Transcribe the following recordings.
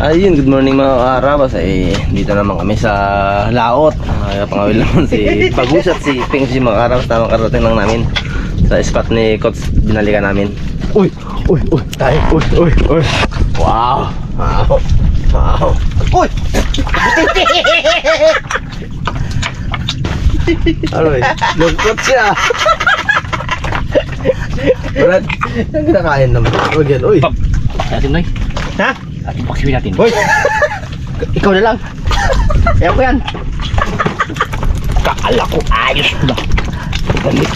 Ayun, good morning mga karabas. Dito naman kami sa laot. Pangawil naman si Bagus at si Ping si mga karabas. Tamang karating lang namin sa spot ni Coach. Binalikan namin. Uy! Tayo! Uy! Wow! Uy! Aroy, lungkot siya. Brad, ang kinakain naman. Huwag yan, uy. Natin, Noy. Ha? Ating paksiwin natin. Uy! Ikaw na lang. Ayaw ko yan. Kaala ko ayos na. Galit.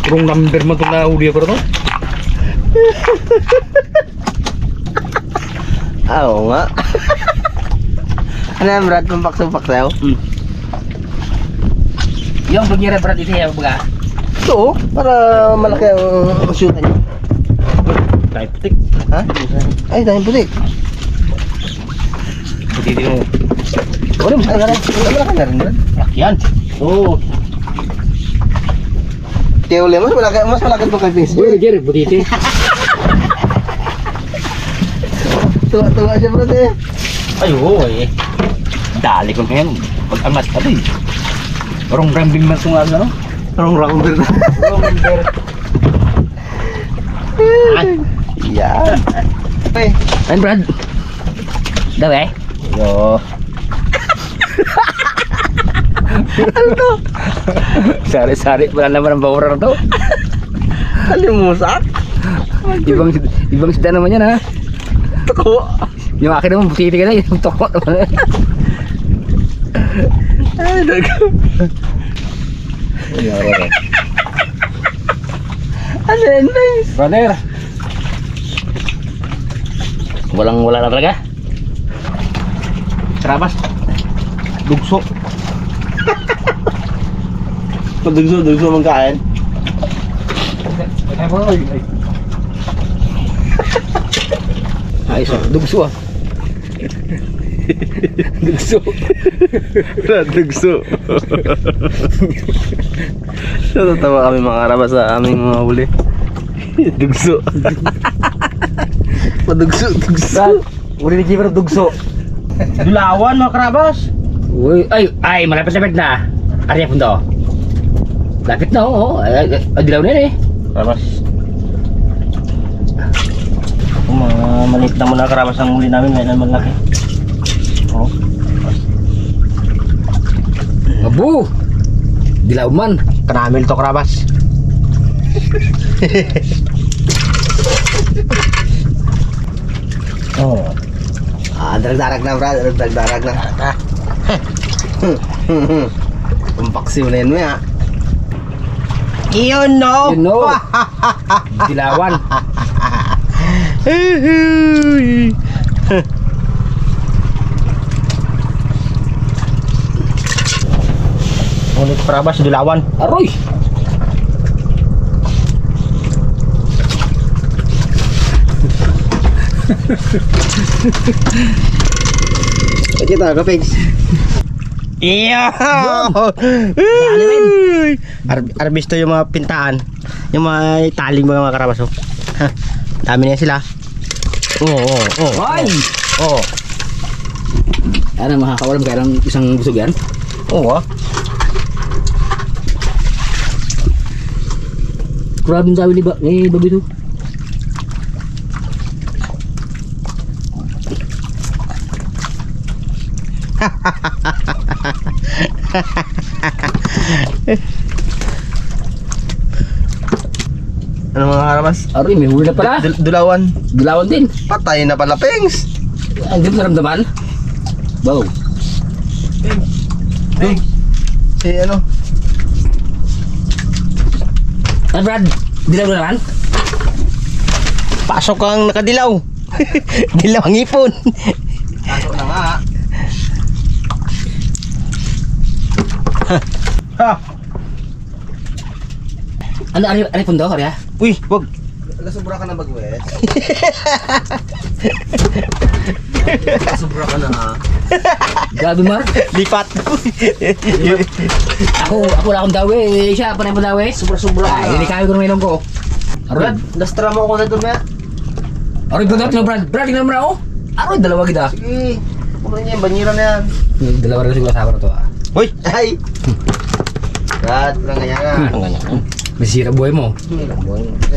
Wrong number mo itong nahuli ako rin. Oo nga. Ano yan, Brad? Pampaksupak sa'yo? Yung pagyira, Brad, ito yung baga. Ito, para malaki ang shoota niya. Tayo putik. Ha? Ay, dahil putik. Putik din mo. Wala mo sa malaki na rin, Brad. Yan. Oo. Kaya uli, mas malaki ito kay Pings. Uy, Roger, putik. Tuwa siya, Brad eh. Ay, oo eh. Dali ko ngayon. Pag-angat ka din. Parang rambing man itong ano. Parang rounder na. Rounder. Yan. Ay. Ayun, Brad. Daw eh. Yo. Ano to? Sari-sari. Wala naman ang bawara na to. Halimusak? Ibang sida naman yan ha. Toko. Yung akin naman puti ka na. Yung toko naman. Ay, dago. Ano yan, Pings? Brother. Walang-wala na talaga. Karabas. Dugso. Dugso mong kain. Ayos ah. Dugso ah. Dugso. Dugso. Natatawa kami mga karabas sa aming mga huli. Dugso. Padugso. Uli ni Jimmer dugso. Dulawan mga karabas. Uy, ay malapit-lapit na. Arya punto. Lapit na oh. Dilaw na yan eh. Karabas. Maliit na muna karabas ang huli namin. May naman laki. Oh. Abu. Dilaw man. Karamel to karabas. Oh. Darag-darag na, bro. Darag-darag na. Pampaksiw na yun mo, ya. You know. You know. Dilawan. Ulit karabas, dilawan. Aroy. Kita ka, Pigs. Iyo! Arbisto yung mga pintaan. Yung mga taling mga karabas. Oh. Dami na sila. Oo. Ay! Oo. Ano makakawalan kaya lang isang busog yan? Oo. Grabe yung sabi ni Babi to. Ano mga karabas? Aroy, may huli na pala. Dulawan. Dilawan din. Patay na pala, Pings. Ang ganda naramdaman. Wow. Pings. Si ano? Ay Brad, dilaw na naman? Pasok kang nakadilaw. Dilaw ang ipon. Pasok na nga. Ha. Ano pundo, Karya? Uy, wag. Nasubra ka na bagwes. Nasubra ka na ha. Grabe Mar. Lipat. Ako wala akong dawi. Siya, panay mo dawi. Sobra-sobra ka Ay, na. hindi kaya ko ng ilong ko. Brad, nastra mo ako na doon, Aroy ba daw Brad? Brad, tingnan mo na ako. Aroy, dalawa kita. Sige. Puno niya yung banyera na yan. Dalawa rin siguro sa na to ah. Uy! Ay! Brad, walang ganyan nga. Ang ganyan. Masira buhay mo.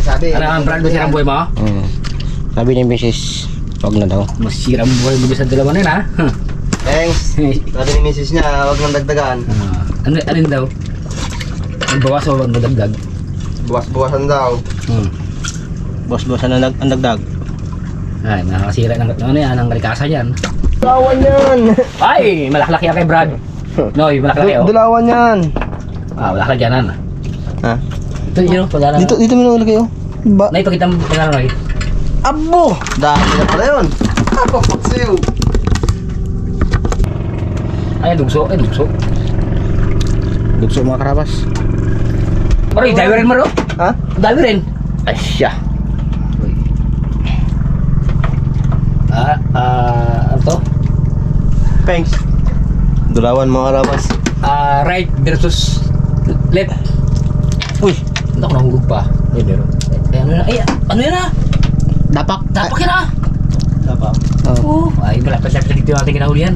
Sabi. Ano ang Brad, masira ang buhay mo? Sabi ni Mrs. Wag na daw. Masira ang buhay mo sa dalawa na yun ha. Thanks. Sabi ni misis niya, huwag nang dagdagan. Ano daw? Ang bawas o ang madagdag? Buwas-buwasan daw. Boss-bossan ang dagdag. Ay, nakakasira ng ano yan, ang kalikasan yan. Dulawan yan! Ay, malaklaki yan kay Brad. Noy, malaklaki oh. Dulawan yan! Malaklaki yan Ha? Ito yun, pagkana. Dito mo nalagay oh. Ba? Nay, pakita mo pagkana Noy. Abo! Dami na pala yun! Abo, paksiw! Ay, dugso. Dugso mga karabas. Aroy, dami rin mo ro. Ha? Dami rin. Ay siya! Ano to? Thanks! Dulawan mga karabas. Right versus left. Uy! Hindi ako nahulog pa. Ay, meron. Ano yan ah? Dapak! Dapak yan ah. Dapak. Oo. Ay, malapit dito yung ating kinahuli yan.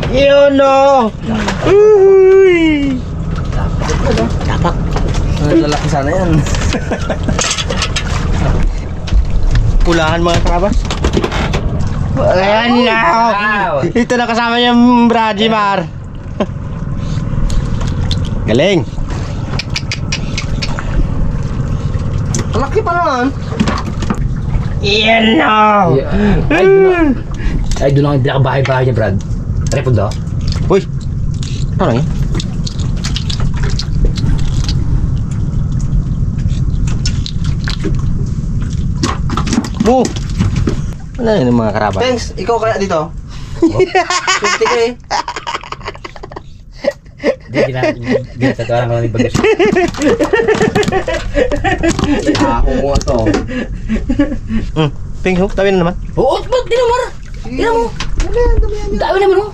Yun no! Uy! Dapak. Lalaki sana yan. Pulahan mga karabas. Ayan na! Wow. Ito na kasama yung Bradimar. Galing! Laki pa naman. Yan no! Ay, doon lang yung pinakabahay-bahay niya, Brad. Repod daw. Uy! Ano yan? Oh! Wala yun mga karabas. Thanks! Ikaw kaya dito? Swerte ka eh. Hindi ginatatawaran ko lang yung bagay. Ako mo ito. Pink hook, tabi na naman. Oo, tinan mo. Tinan mo. Ang dami naman oh.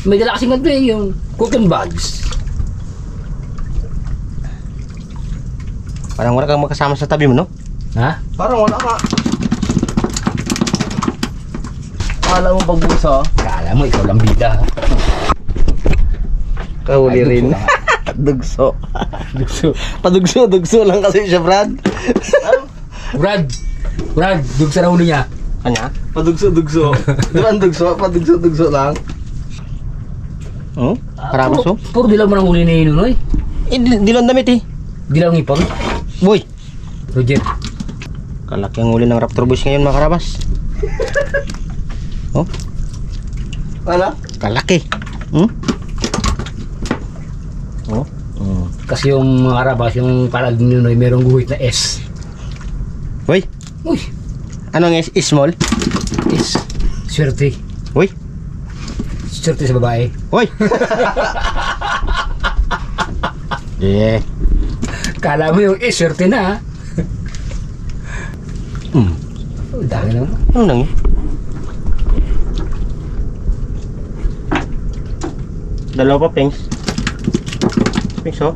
May dala kasing ganito eh, yung cooking bags. Parang wala kang makasama sa tabi mo, no? Ha? Parang wala ka. Akala mo pagbusa? Kala mo, ikaw lang bida ha? Kahuli Ay, rin. dugso Dugso. Dugso. Dugso lang kasi siya, Brad. Brad, dugso na ulo niya. Kanya? Padugso. Di ba ang dugso? Padugso lang. Oh? Karabas, oh? Puro dilaw mo ng uli ni Nunoy. Eh, dilon damit eh. Dilaw ng ipon. Boy! Roger. Kalaki ang uli ng Raptor Boys ngayon mga karabas. Oh? Ano? Kalaki. Hmm? Oh? Kasi yung mga Arabas, yung palag ni Nunoy, merong guhit na S. Uy! Uy, Anong is small? S. Swerte. Uy! Swerte sa babae. Uy! Yeah. Kala mo yung S, swerte na ha? Oh, dami naman. Ano nang yun? Dalawa pa, Pengs. Pengs, oh.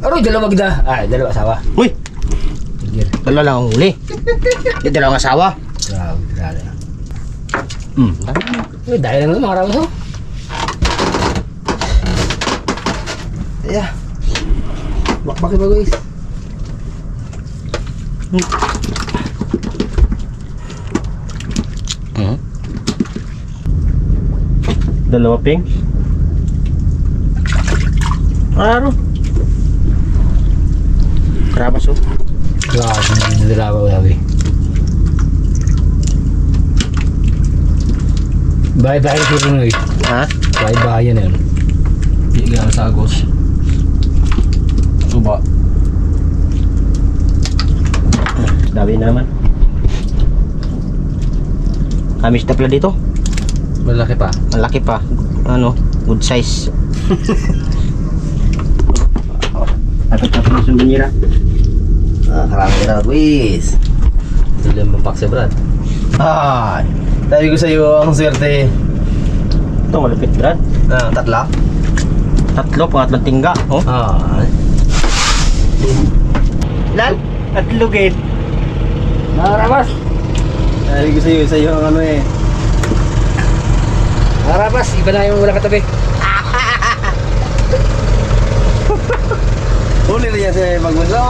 Aroy, dalawa magda. Ay, dalawa asawa. Uy! Roger. Dalawa lang ang huli. Di dalawang asawa. Grabe. Dami. Uy, dahil lang naman mga Arabas oh. Yeah. Bakit ba guys? Dalawa, Pengs. Ano? Karabas, oh. Grabe, dalawa ko sabi. Bahay-bahay na sila Nunoy. Ha? Bahay-bahay yan yun. Hindi ka sa agos. Suba. Dami na naman. Kamis na pala dito. Malaki pa. Malaki pa. Ano? Good size. Apat na pala yung banyera. Karami ka na, Luis. Ito lang bang paksa, Brad? Ay. Sabi ko sa'yo ang swerte. Ito, malapit, Brad. Tatla? Tatlo, pangatlong tingga. Oh. Ilan? At lugid. Mga karabas. Sabi ko sa'yo ang ano eh. Mga karabas, iba na yung walang katabi. Huli na yan si Pagbuso.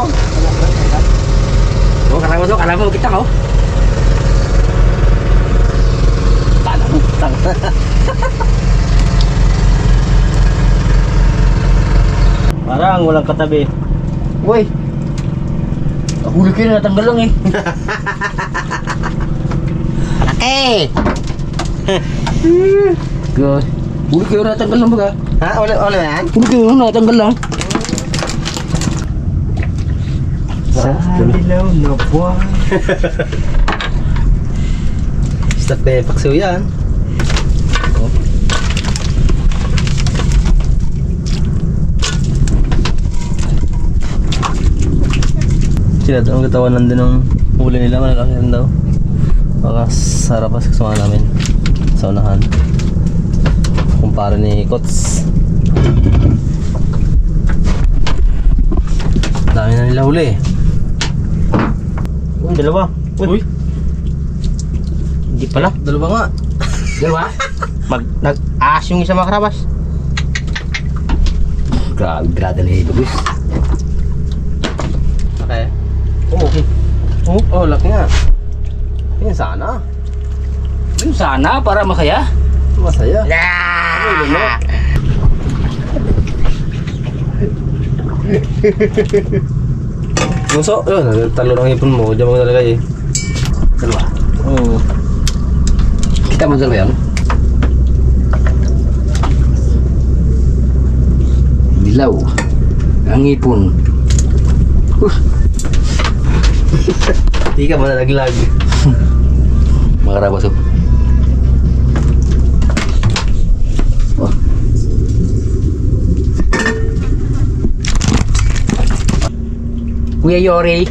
Oh, kala mo, kita ko. Tang. Parang walang katabi. Uy. Huli kayo na natanggal lang eh. Okay. Good. Huli kayo na natanggal lang baga. Ha? Ulit yan? Huli kayo na natanggal lang. Sa dilaw na buwan. Stop na yung paksiw yan. Sila ang katawanan din ng huli nila, malalaki rin daw. Baka sarap pa sa kasama namin sa unahan. Kumpara ni Kots. Dami na nila huli. Uy, dalawa. Uy. Hindi pala. Dalawa nga. Dalawa? Nag-aas yung isa mga karabas. Grabe, grada na ito, boys. Okay. Oo. Oh, laki nga. Yan sana. Yung sana, para masaya. Masaya. Yeah! Muso, yun, talo ng hipon mo. Diyan mo nalagay eh. Dalawa. Oo. Kita mo dalawa yan? Dilaw. Ang ipon. Di ka mo nalaglag. Mga karabas oh. Oh. Kuya Yori.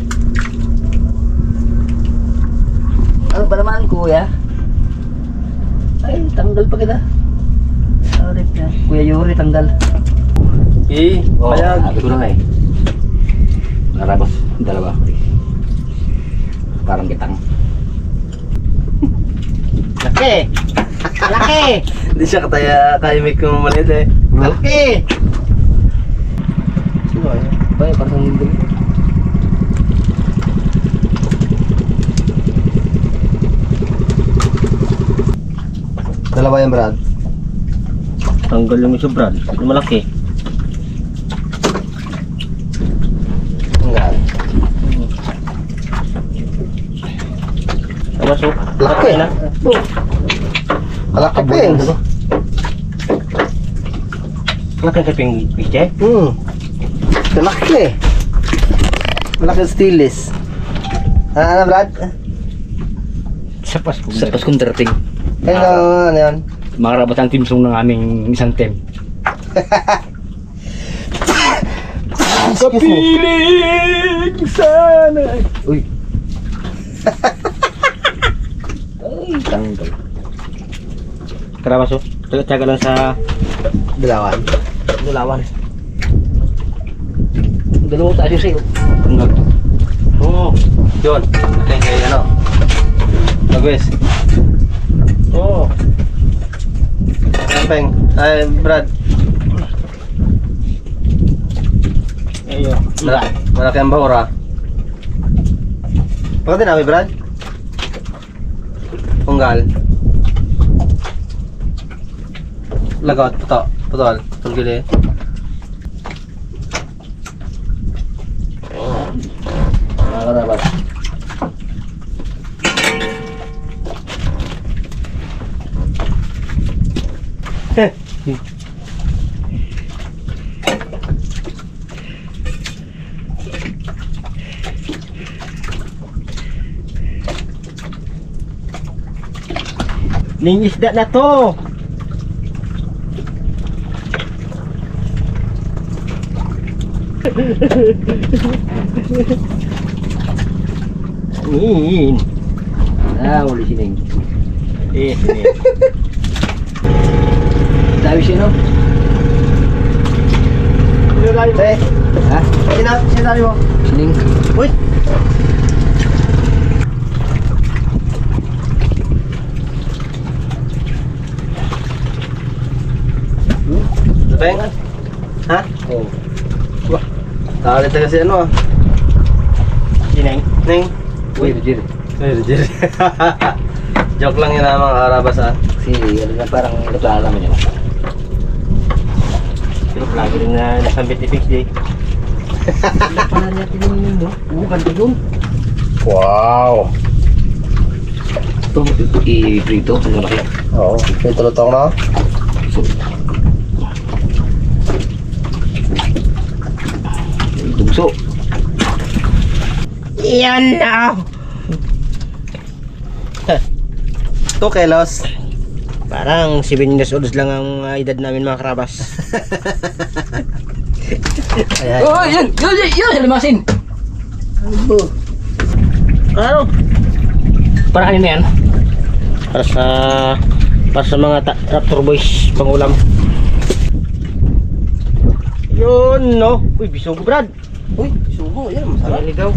Ano ba naman kuya? Ay, tanggal pa kita. Sorry na. Kuya Yori, tanggal. Payag. Sabi ko na nga eh. Karabas, dalawa. Parang kitang. Laki! Laki! Hindi siya kaya may kumalit eh. Laki! Sino kaya? Ay, parang hindi. Dalawa yan, Brad. Tanggal yung isa, Brad. Ito malaki. Tanggal. Tapos, oh. Laki. na. Malaki pings. Laki ka ping piche. Malaki. Malaki stilis. Ano, Brad? Sapas ko. Sa Paskong darating. Ano yan? Mga karabas ang team song ng aming isang team. Kapiling sana. Uy. Ay, tanggal. Karabas, oh. Tsaga lang sa Dalawan. dalawan. Dalawang tayo sa'yo. Tanggal. Oo. Yun. Kaya ano. Magwes. Oo. Peng. Ay, Brad. Ayun. Malaki ang bahura. Pagkatin namin, Brad. Punggal. Lagot. Putol. Tulgili. Mga karabas. Ning isda na to. Nin. Ah, uli si Ning. Eh. Dami siya, no? Eh, Ha? sinabi mo? Si Ning. Uy, Peng? Ha? Oo. Wah, nakalit na kasi ano ah. Sineng. Neng? Uy, Roger. Ay, Roger. Joke lang yun mga karabas ah. Kasi ano na parang naglala naman yun. Pero lagi rin na nasambit ni Fix Day. Wala natin yun, no? Oo, ganda yun. Wow! Ito, i-prito. Ito malaki. Oo, may tulutong na. So, tugso. Yan na! 2 kilos. Parang 7 years old lang ang edad namin mga karabas. Ayan. Oh, yan! Yan! Limasin! Ano? Para kanina yan. Para sa mga Raptor Boys pangulam. Yun no. Uy, bisugo Brad. Uy, sugo. Yan, masarap. Naligaw.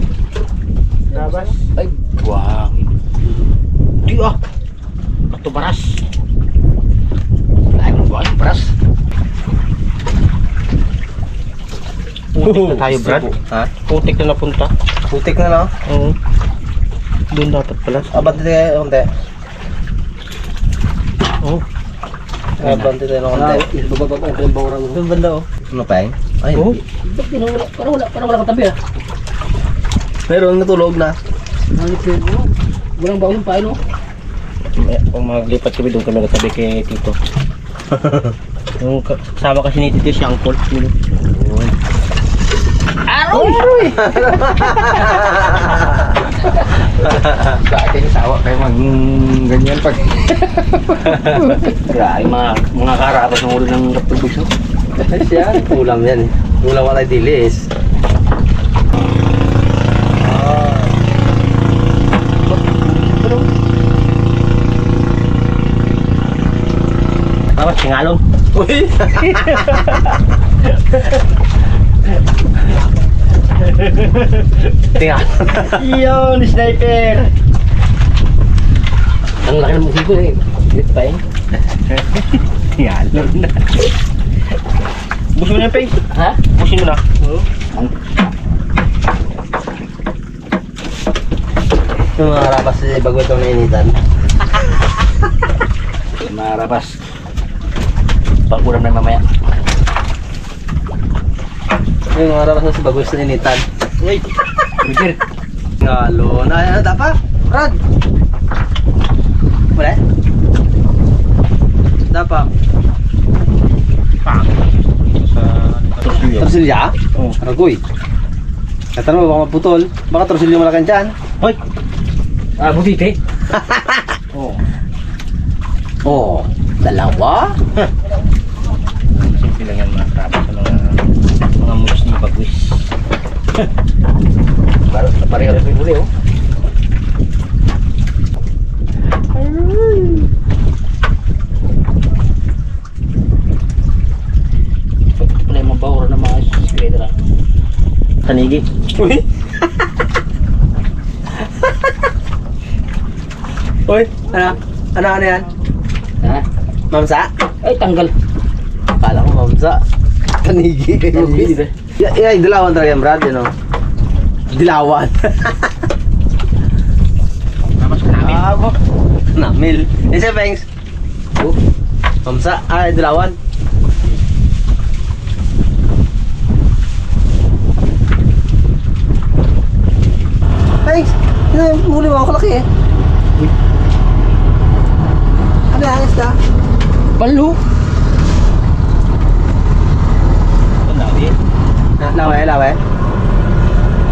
Karabas. Ay, wow. Di ah. Katubaras. Ay, mo ba? Paras. Putik na tayo Brad. Ha? Putik na napunta. Putik na no? Oo. Doon dapat pala. Abante tayo konti. Oo. Abante tayo ng konti. Bababa pa yung bawang rago. Doon banda oh. Ano pa eh? Ay, Oo. Ba't wala? Parang wala katabi ah. meron natulog na. Walang bawang pa, no? Kung maglipat kami doon kami nagtabi kay Tito. Yung kasama kasi ni Tito siyang Paul. Araw! Dati yung sawa kayo ganyan pag... Kaya yung mga karatas ng ulo ng Raptor Boys, no? Siya, ulam yan eh. Ulam wala dilis. Tapos singalon. Uy! Tingnan. Yun, sniper! Ang laki ng musiko eh. Lit pa eh. Singalon na. Busin mo na yung pay. Ha? Busin mo na. Yung mga karabas bago itong nainitan. Marabas. Pag-ulam na mamaya. Yung mga karabas bago itong nainitan. Uy! Roger. Ngalo. Ano dapat? Brad! Wala? Dapat. Sa torsilyo. Torsilya? Oo. Aragoy. Katanong mo baka maputol. Baka torsilyo malakan dyan. Hoy! Ah, butite. Oo. Oh, dalawa? Simple lang yan mga karabas sa mga moves ni Bagwis. Pareho na yung huli, oh. Wala yung mga bawra ng mga sikreto lang. Tanigi. Uy! Uy, ano? Ano yan? Ha? Mamsa? Ay, tanggal. Akala ko mamsa. Tanigi kayo. Tanigi, di ba? Yeah, dilawan talaga yan, Brad, you know. Dilawan. Tapos namin. Abo. Namil. Isa, Pengs. Oh, Mamsa. Ah, dilawan. Pengs, muli mo ako laki eh. Ano yan, isda? palo. Ang dami. Lawe, lawe.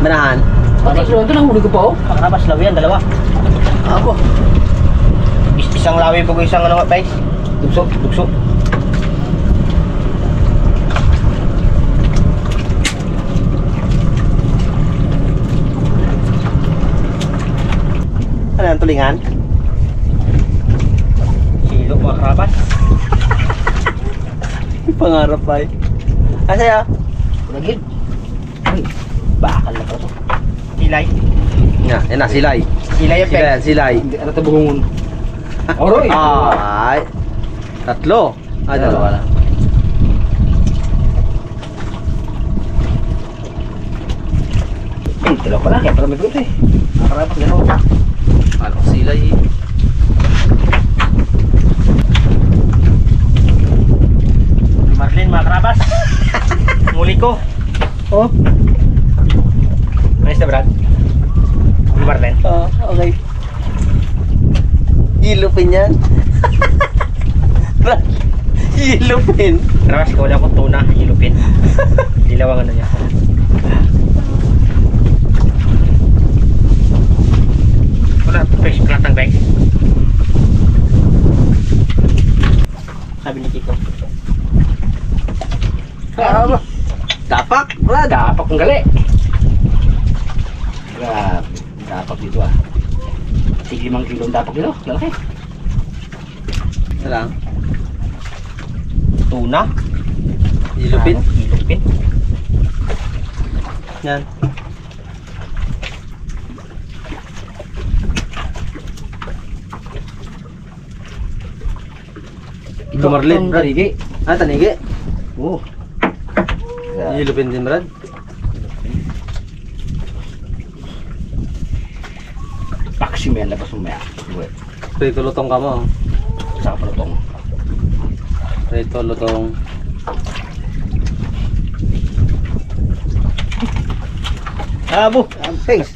Manahan. Pati ito lang huli ko pa, oh. Mga karabas, lawi yan, dalawa. Ako. Isang lawi po ko isang ano nga, guys. Dugso, dugso. Ano yan, tulingan? Silo, mga karabas. Pangarap pa eh. Asa ya? Lagid. Ay, bakal na pa to. Silo Silay. Yan na, silay. Silay yung Silay, silay. Hindi, ano ito bungon? Oroy! Ay. Tatlo. Ay, dalawa lang. Dalawa pala, kaya pala may gusto eh. Nakarapat na ako. Ano silay eh. Marlin, mga karabas. Muli ko. Oh. Ayos na, Brad. Marlin. Okay. Ilupin yan. Ilupin. Karabas, ikaw wala akong tuna. Ilupin. Dilaw ang ano niya. Wala, fresh platang bag. Sabi ni Kiko. Tapak, Brad. Dapak kong gali. Grabe, dapak dito ah. 5 kilo ang dapak dito, lalaki. Ano lang? Tuna. Ilupin. Ilupin. Yan. Ito Marlin, Brad. Tanigi. Ah, tanigi. Oo. Ilupin din, Brad. Paksi mo yan, labas mo maya. Prito lutong ka mo. Saka pa lutong. Prito lutong. Abo. Thanks.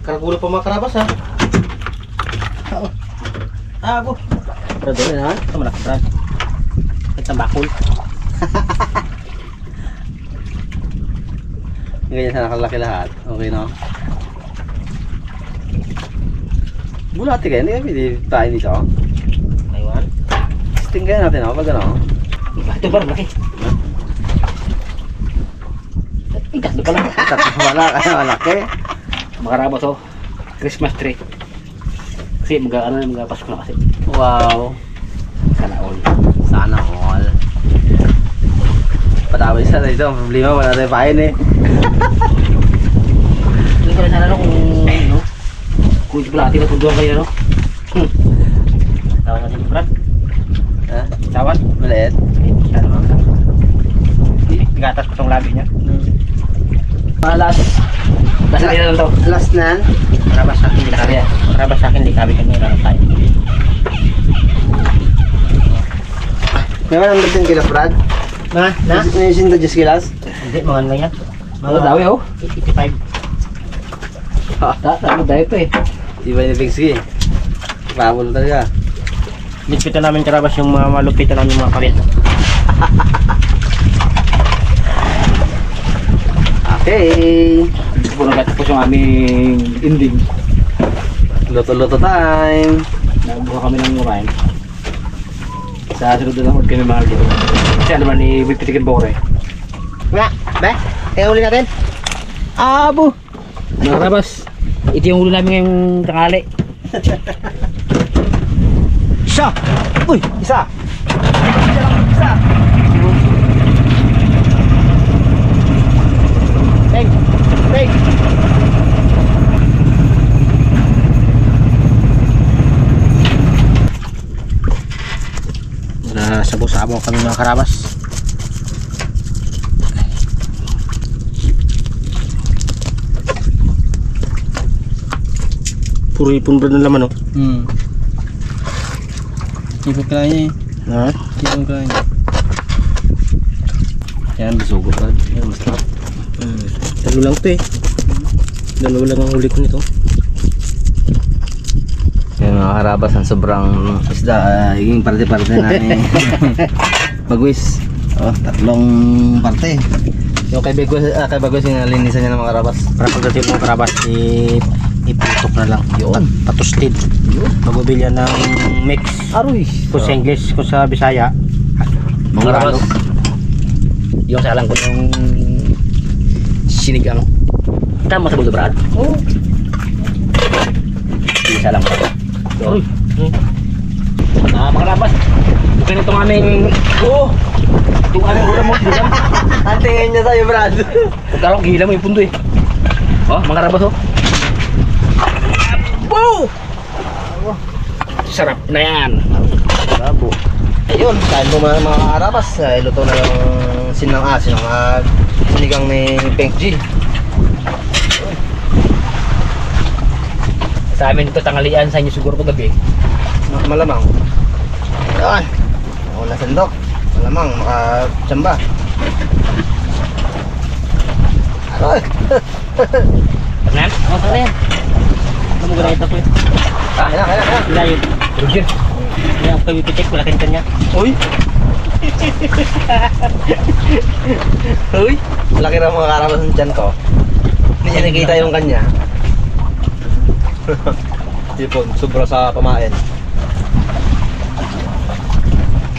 Karagulo pa mga karabas ha. Abo. Brad, ano ha? Ito malaki, Brad. Ito bakul. Ganyan sana kalaki lahat. Okay na. Bulati kayo, hindi kami tayo dito. Aywan. Testing kaya natin ako pag ano. Ito ba, laki. Ay, tatlo pala. Tatlo wala kaya malaki. Makaraba to. Christmas tree. Kasi mag-Pasko na kasi. Wow. Sana all. Sana all. Patawin sana ito. Ang problema wala tayo pain eh. Hindi ko na sana no kung chocolate na tunduan kayo no. Tawag natin yung Brad. Ha? Tawad. Maliit. Ano? Gatas pa tong labi niya. Last na lang to. Last na. Karabas sa akin, di kabi. Karabas sa akin, di kabi kanya lang tayo. May 110 kilos, Brad. Na? May 110 kilos. Hindi, mga ano yan. Mga dawi oh. 85. Ano dawi pa eh. Iba ni Pixie. Pabol talaga. Ligpitan namin karabas yung mga malupitan namin mga kabil. Okay. Gusto ko nagatapos yung aming ending. Luto-luto time. Nakabuha kami ng murahin. Sa sunod na lang huwag kami mahal dito. Kasi ano man ni Bipitikin Bore. Nga, be, tingnan uli natin. Abo! Mga karabas, ito yung ulo namin ngayong tanghali. Isa! Uy, isa! Teng! Teng! Sabo-sabo kami mga karabas. Puro ipon ba ng laman, oh? Ipon ka niya eh. Ha? Ipon ka niya. Yan, bisugo ka. Yan, masarap. Dalo lang to eh. Dalawa lang ang huli ko nito. Yan mga karabas, ang sobrang isda. Higing parte-parte namin. Bagwis. Oh, tatlong parte. Yung kay Bagwis yung nalinisan niya ng mga karabas. Para pagdating mga karabas, iputok na lang. Yun. Patustid. Magubili yan ng mix. Aroy. Kung sa English, kung sa Bisaya. Mga karabas. Yung salang ko yung sinigang. Tama sa buldo, Brad. Oo. Yung salang ko. Uy. Mga karabas. Okay na itong aming... Oo. Itong aming ulam mo. Antingin niya sa'yo, Brad. Pagkalong gila mo yung pundo eh. Oh, mga karabas oh. Wow! Sarap na yan. Bravo. Ayun, kain po mga karabas. Luto na lang sinigang ni Peng G. Sa amin ito tanghalian, sa inyo siguro ko gabi. Malamang. Ayun. Ako na sandok. Malamang, makatsamba. Aroy. Ano yan? Oh, sana yan. Ano mo ganito po eh. Kaya na. Wala yun. Roger. Yan, pag-pipitik, wala kang kanya. Uy! Uy! Laki na mga karabas ng tiyan ko. Hindi niya nakita yung kanya. Tipon, sobra sa pamain.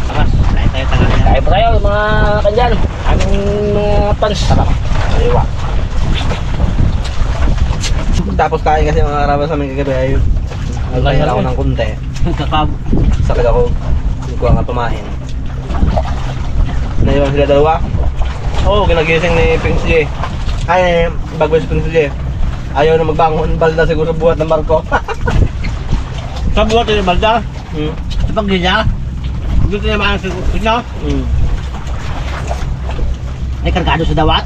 Takas, lahat tayo tangali yan. Kaya pa tayo mga kanyan. Aming mga pans. Sarap. Aywa. Tapos kain kasi mga karabas namin kagabi ay nagkain ako ng kunti. Kakab. Sakit ako. Hindi ko nga pamain. Naiwan sila dalawa. Oo, ginagising ni Peng C. Ay, bago si Peng C. Ayaw na magbangon, balda siguro sa buhat ng barko. Sa buhat yung balda. Hmm. Sa pag-gila. Gusto niya maang siguro. Hmm. May kargado sa dawat.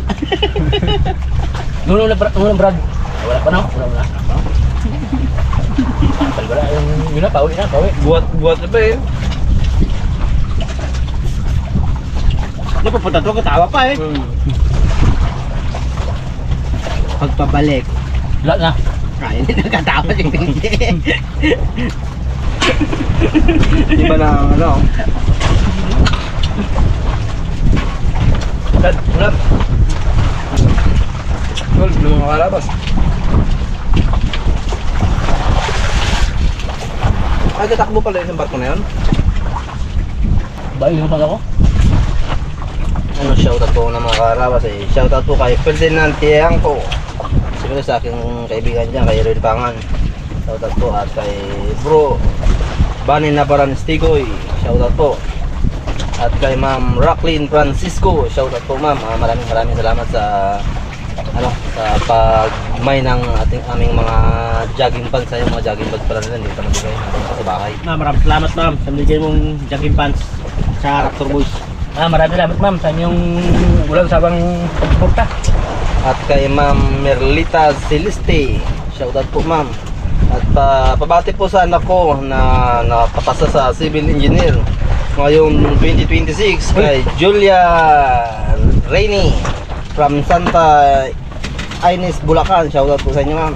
Nuno na Brad. Wala pa na. Wala. Wala yung yun na, pauwi. Buhat na ba eh. Hindi pa punta to, katawa pa eh. Hmm. Pagpabalik. Wala na. Kaya hindi nakatawa si Pinky. Iba na ang ano. Ulap. Tol, belum makalabas. Ay, tatakbo pala yung barko na yun. Ba, yun ako? Ano, shoutout po ng mga karabas eh. Shoutout po kay Ferdinand Tiangco. Siguro sa aking kaibigan dyan, kay Roy Pangan. Shoutout po at kay Bro Bani Nabaran Stigoy. Shoutout po. At kay Ma'am Racklyn Francisco. Shoutout po ma'am. Maraming salamat sa sa pagmay ng aming mga jogging pants. Yung mga jogging bags pala nila, hindi ko nabigay natin sa bahay. Maraming salamat ma'am sa binigay mong jogging pants sa Raptor Boys. Maraming salamat ma'am sa inyong ulang sabang pagpupunta. At kay Ma'am Merlita Celeste. Shoutout po ma'am. At pabati po sa anak ko na nakapasa sa civil engineer ngayong 2026 kay Julia Rainey from Santa Ines, Bulacan. Shoutout po sa inyo ma'am.